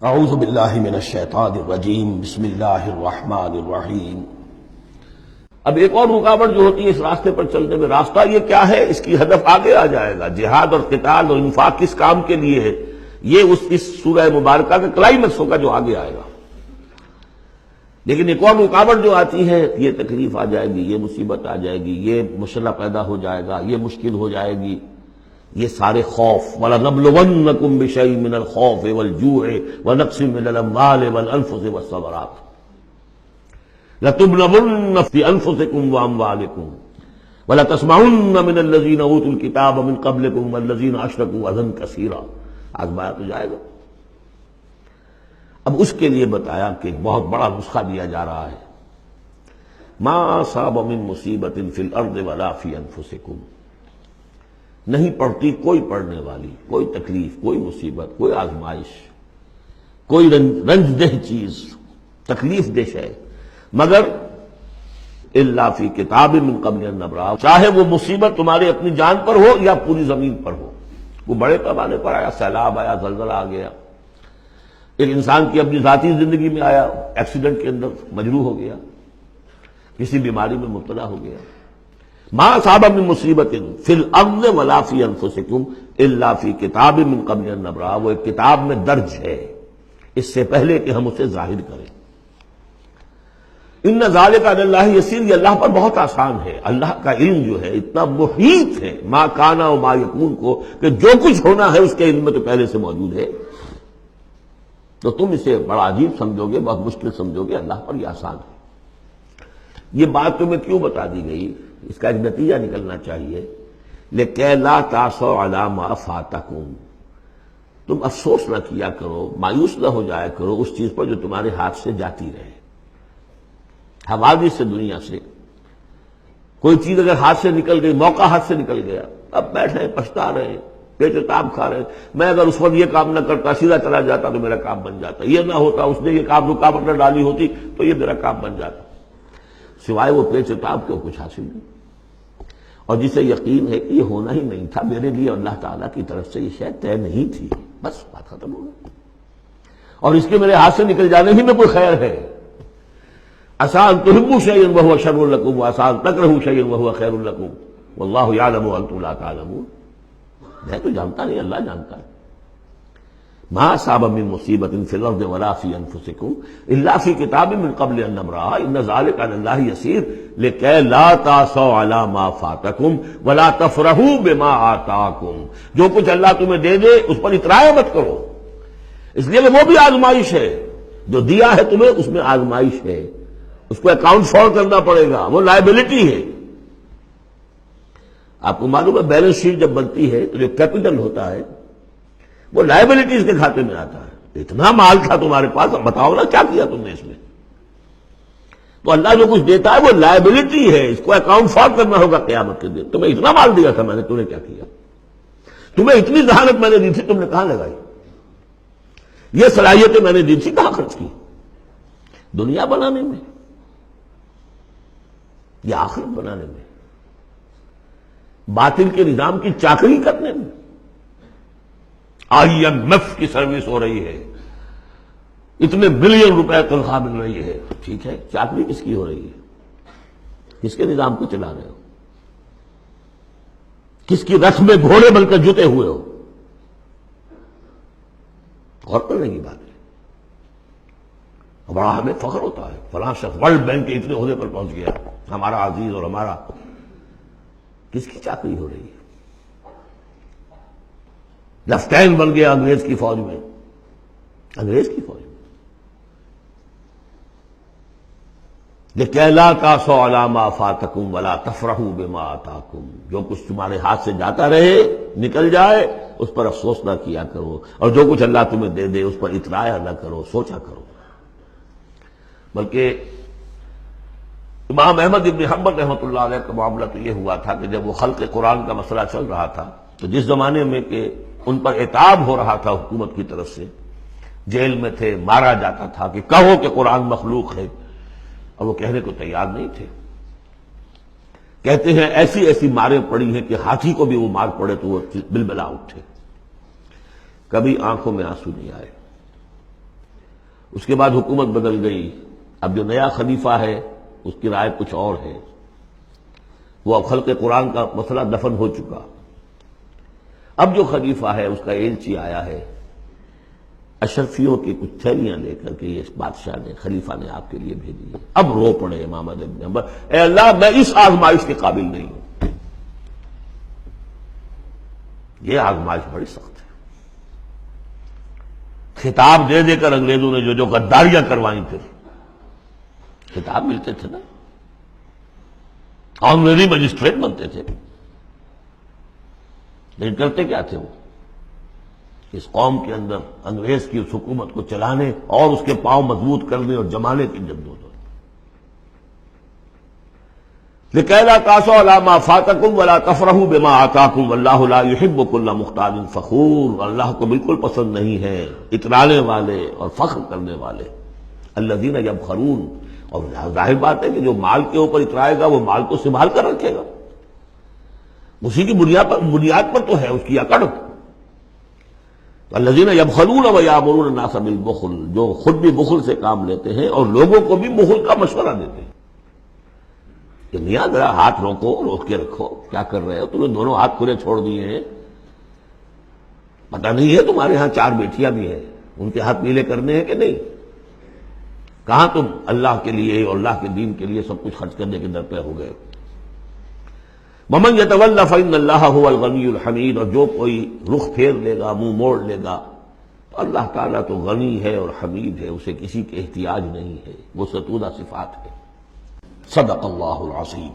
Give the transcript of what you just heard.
اعوذ باللہ من الشیطان الرجیم بسم اللہ الرحمن الرحیم۔ اب ایک اور رکاوٹ جو ہوتی ہے اس راستے پر چلنے میں، راستہ یہ کیا ہے، اس کی ہدف آگے آ جائے گا۔ جہاد اور قتال اور انفاق کس کام کے لیے ہے، یہ اس سورہ مبارکہ کا کلائمیکس ہوگا جو آگے آئے گا۔ لیکن ایک اور رکاوٹ جو آتی ہے، یہ تکلیف آ جائے گی، یہ مصیبت آ جائے گی، یہ مسئلہ پیدا ہو جائے گا، یہ مشکل ہو جائے گی، یہ سارے خوف۔ وَلَنَبْلُوَنَّكُمْ بِشَيْءٍ مِّنَ الْخَوْفِ وَالْجُوعِ وَنَقْصٍ مِّنَ الْأَمْوَالِ وَالْأَنفُسِ وَالثَّمَرَاتِ لَتُبْلَوُنَّ فِي أَنفُسِكُمْ وَأَمْوَالِكُمْ وَلَتَسْمَعُنَّ مِنَ الَّذِينَ أُوتُوا الْكِتَابَ مِن قَبْلِكُمْ وَالَّذِينَ أَشْرَكُوا أَذًى كَثِيرًا۔ آزمایا تو جائے گا۔ اب اس کے لیے بتایا کہ ایک بہت بڑا نسخہ دیا جا رہا ہے۔ مَا أَصَابَ مِن مُّصِيبَةٍ فِي الْأَرْضِ وَلَا فِي أَنفُسِكُمْ، نہیں پڑتی کوئی پڑنے والی، کوئی تکلیف، کوئی مصیبت، کوئی آزمائش، کوئی رنج دہ چیز، تکلیف دہ ہے، مگر الا فی کتاب من قبل ان نبرأ، چاہے وہ مصیبت تمہاری اپنی جان پر ہو یا پوری زمین پر ہو۔ وہ بڑے پیمانے پر آیا، سیلاب آیا، زلزلہ آ گیا، ایک انسان کی اپنی ذاتی زندگی میں آیا، ایکسیڈنٹ کے اندر مجروح ہو گیا، کسی بیماری میں مبتلا ہو گیا۔ ما اصاب من مصیبت فی الارض ولا فی انفسکم الا فی کتاب من قبل ان نبرأ، وہ ایک کتاب میں درج ہے اس سے پہلے کہ ہم اسے ظاہر کریں۔ ان ذالک علی اللہ یسیر، یہ اللہ پر بہت آسان ہے۔ اللہ کا علم جو ہے اتنا محیط ہے ما کانا و ما یکون کو، کہ جو کچھ ہونا ہے اس کے علم میں تو پہلے سے موجود ہے۔ تو تم اسے بڑا عجیب سمجھو گے، بہت مشکل سمجھو گے، اللہ پر یہ آسان ہے۔ یہ بات تمہیں کیوں بتا دی گئی، اس کا ایک نتیجہ نکلنا چاہیے۔ لِكَيْ لَا تَأْسَوْا عَلَىٰ مَا فَاتَكُمْ، تم افسوس نہ کیا کرو، مایوس نہ ہو جایا کرو اس چیز پر جو تمہارے ہاتھ سے جاتی رہے۔ حوادث سے، دنیا سے کوئی چیز اگر ہاتھ سے نکل گئی، موقع ہاتھ سے نکل گیا، اب بیٹھے پچھتا رہے، پیٹ تاب کھا رہے، میں اگر اس وقت یہ کام نہ کرتا، سیدھا چلا جاتا تو میرا کام بن جاتا، یہ نہ ہوتا، اس نے یہ کام رکاوٹ نہ ڈالی ہوتی تو یہ میرا کام بن جاتا۔ سوائے وہ پیٹ تاب کے کچھ حاصل نہیں، اور جسے یقین ہے کہ یہ ہونا ہی نہیں تھا، میرے لیے اللہ تعالیٰ کی طرف سے یہ شے طے نہیں تھی، بس بات ختم ہو گئی، اور اس کے میرے ہاتھ سے نکل جانے ہی میں کوئی خیر ہے۔ عسیٰ ان تحبوا شیئا وہو شر لکم وعسیٰ ان تکرہوا شیئا وہو خیر لکم واللہ یعلم وانتم لا تعلمون۔ میں تو جانتا نہیں، اللہ جانتا ہے۔ ما اصاب من مصیبت فی الارض ولا فی انفسکم الا فی کتاب من قبل ان نبرأ ان ذلک علی اللہ یسیر لکی لا تأسوا علی ما فاتکم ولا تفرحوا بما آتاکم۔ جو کچھ اللہ تمہیں دے دے اس پر اترایا مت کرو، اس لیے کہ وہ بھی آزمائش ہے، جو دیا ہے تمہیں اس میں آزمائش ہے، اس کو اکاؤنٹ فار کرنا پڑے گا، وہ لائبلٹی ہے۔ آپ کو معلوم ہے بیلنس شیٹ جب بنتی ہے تو جو کیپٹل ہوتا ہے وہ لائبلٹیز کے کھاتے میں آتا ہے۔ اتنا مال تھا تمہارے پاس، اب بتاؤ نا کیا کیا تم نے اس میں۔ تو اللہ جو کچھ دیتا ہے وہ لائبلٹی ہے، اس کو اکاؤنٹ فار کرنا ہوگا قیامت کے دن۔ تمہیں اتنا مال دیا تھا میں نے، تم نے کیا کیا؟ تمہیں اتنی ذہانت میں نے دی تھی، تم نے کہاں لگائی؟ یہ صلاحیتیں میں نے دی تھی، کہاں خرچ کی؟ دنیا بنانے میں یا آخرت بنانے میں؟ باطل کے نظام کی چاکری کرنے میں؟ IMF کی سروس ہو رہی ہے، اتنے بلین روپے تنخواہ مل رہی ہے، ٹھیک ہے، چاکری کس کی ہو رہی ہے؟ کس کے نظام کو چلا رہے ہو؟ کس کی رتھ میں گھوڑے بن کر جتے ہوئے ہو؟ غور کرنے کی بات ہے۔ بڑا ہمیں فخر ہوتا ہے، فلاں شخص ورلڈ بینک کے اتنے عہدے پر پہنچ گیا، ہمارا عزیز اور ہمارا۔ کس کی چاکری ہو رہی ہے؟ لیفٹیننٹ بن گیا انگریز کی فوج میں، انگریز کی فوج میں۔ لِكَيْ لَا تَأْسَوْا عَلَىٰ مَا فَاتَكُمْ وَلَا تَفْرَحُوا بِمَا آتَاكُمْ، جو کچھ تمہارے ہاتھ سے جاتا رہے، نکل جائے، اس پر افسوس نہ کیا کرو، اور جو کچھ اللہ تمہیں دے دے اس پر اترایا نہ کرو، سوچا کرو۔ بلکہ امام احمد ابن حنبل رحمۃ اللہ علیہ کا معاملہ تو یہ ہوا تھا کہ جب وہ خلق قرآن کا مسئلہ چل رہا تھا تو جس زمانے میں کہ ان پر عتاب ہو رہا تھا حکومت کی طرف سے، جیل میں تھے، مارا جاتا تھا کہ کہو کہ قرآن مخلوق ہے، اور وہ کہنے کو تیار نہیں تھے۔ کہتے ہیں ایسی ایسی ماریں پڑی ہیں کہ ہاتھی کو بھی وہ مار پڑے تو وہ بلبلا اٹھے۔ کبھی آنکھوں میں آنسو نہیں آئے، اس کے بعد حکومت بدل گئی، اب جو نیا خلیفہ ہے اس کی رائے کچھ اور ہے، وہ اب خلق قرآن کا مسئلہ دفن ہو چکا۔ اب جو خلیفہ ہے اس کا ایلچی آیا ہے اشرفیوں کی کچھ تھیلیاں لے کر کے، یہ بادشاہ نے، خلیفہ نے آپ کے لیے بھیجی ہے۔ اب رو پڑے امام احمد بن حنبل، اے اللہ میں اس آزمائش کے قابل نہیں ہوں۔ یہ آزمائش بڑی سخت ہے۔ خطاب دے دے کر انگریزوں نے جو غداریاں کروائیں، پھر خطاب ملتے تھے نا، آنریری مجسٹریٹ بنتے تھے، لیکن کرتے کیا تھے وہ؟ اس قوم کے اندر انگریز کی اس حکومت کو چلانے اور اس کے پاؤں مضبوط کرنے اور جمانے کی جدوجہد۔ لِكَيْ لَا تَأْسَوْا عَلَىٰ مَا فَاتَكُمْ وَلَا تَفْرَحُوا بِمَا آتَاكُمْ وَاللَّهُ لَا يُحِبُّ كُلَّ مُخْتَالٍ فَخُورٍ۔ اللہ کو بالکل پسند نہیں ہے اترانے والے اور فخر کرنے والے، الذین یبخلون۔ اور ظاہر بات ہے کہ جو مال کے اوپر اترائے گا وہ مال کو سنبھال کر رکھے گا، اسی کی بنیاد پر تو ہے اس کی اکڑ۔ الذین یبخلون ویامرون الناس بالبخل، جو خود بھی بخل سے کام لیتے ہیں اور لوگوں کو بھی بخل کا مشورہ دیتے ہیں کہ میاں ذرا ہاتھ روک کے رکھو، کیا کر رہے ہو؟ تم نے دونوں ہاتھ کھلے چھوڑ دیے ہیں، پتہ نہیں ہے تمہارے ہاں 4 بیٹیاں بھی ہیں، ان کے ہاتھ نیلے کرنے ہیں کہ نہیں؟ کہاں تم اللہ کے لیے اور اللہ کے دین کے لیے سب کچھ خرچ کرنے کے در پہ ہو گئے؟ وَمَن يَتَوَلَّ فَإِنَّ اللَّهَ هُوَ الْغَنِيُّ الْحَمِيدُ۔ اور جو کوئی رخ پھیر لے گا، منہ موڑ لے گا، تو اللہ تعالیٰ تو غنی ہے اور حمید ہے، اسے کسی کے احتیاج نہیں ہے، وہ ستودہ صفات ہے۔ صدق اللہ العظیم۔